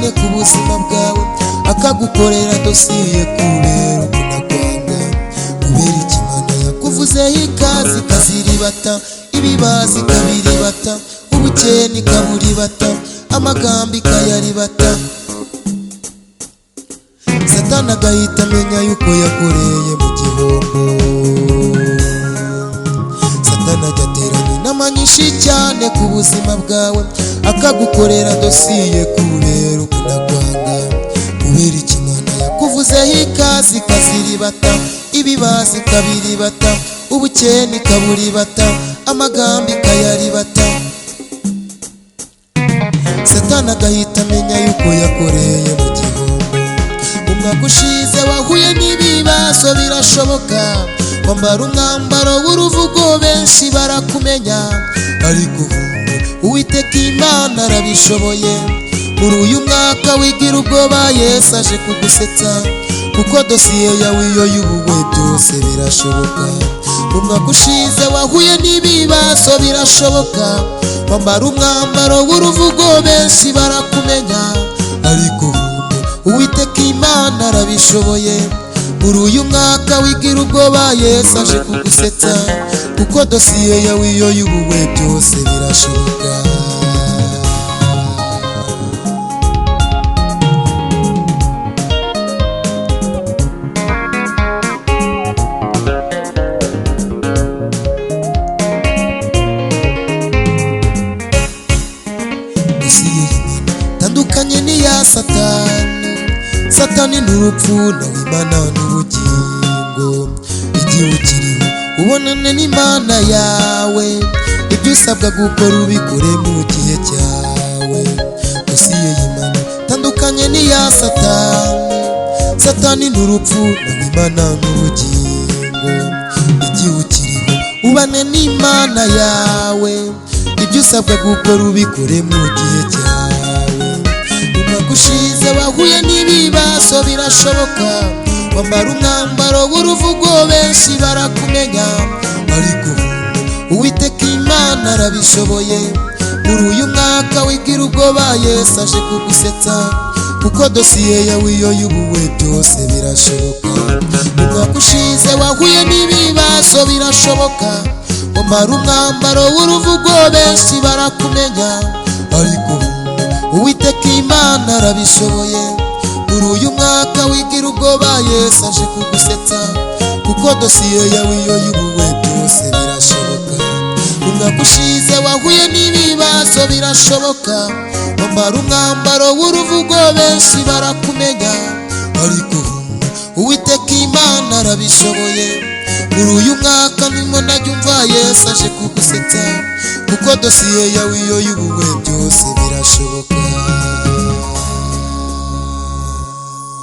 cyane ku buzima bwawe akagukorera dosiye kubera ukunagwanga kubera ikimana yakuvuzeho ikazi kaziribata ibibazi kabiribata ubukene kaburibata amagambo ikayaribata Satani agahita amenya yuko yakoreye mu gihombo Satani ajya ateranya inama nyinshi cyane ku buzima bwawe akagukorera dosiye kubera ukunagwanga kubera ikimana yakuvuzeho ikazi kaziribata ibibazi kabiribata ubukene kaburibata amagambo ikayaribata Satani agahita amenya yuko yakoreye mu gihombo umwaka ushize wahuye n'ibibazo birashoboka kwambara umwambaro w'uruvugo benshi barakumenya ariko Uwiteka Imana arabishoboye muri uyu mwaka wigira ubwoba Yesu aje kugusetsa kuko dosiye yawe iyo y'ubuwe byose birashoboka umwaka ushize wahuye n'ibibazo birashoboka kwambara umwambaro w'uruvugo benshi barakumenya ariko Uwiteka Imana arabishoboye muri uyu mwaka wigira ubwoba Yesu aje kugusetsa kuko dosiye yawe iyo y'ubuwe byose birashoboka tandukanye n'iya Satani n'urupfu nawe Imana n'ubugingo igihe ukiriho ubonane n'Imana yawe ibyo usabwa gukora ubikore mu gihe cyawe dosiye y'Imana tandukanye n'iya Satani n'urupfu nawe Imana n'ubugingo igihe ukiriho ubane n'Imana yawe ibyo usabwa gukora ubikore mu gihe cyawe ushize wahuye n'ibibazo birashoboka wambara umwambaro w'uruvugo benshi barakumenya ariko Uwiteka Imana arabishoboye muri uyu mwaka wigira ubwoba Yesu aje kugusetsa kuko dosiye yawe iyo y'ubuwe byose birashoboka umwaka ushize wahuye n'ibibazo birashoboka wambara umwambaro w'uruvugo benshi barakumenya ariko Uwiteka Imana arabishoboye muri uyu mwaka wigira ubwoba Yesu aje kugusetsa kuko dosiye yawe iyo y'ubuwe byose birashoboka umwaka ushize wahuye n'ibibazo birashoboka wambara umwambaro w'uruvugo benshi barakumenya ariko Uwiteka Imana arabishoboye muri uyu mwaka nimo najyumva Yesu aje kugusetsa kuko dosiye yawe iyo y'ubuwe byose birashoboka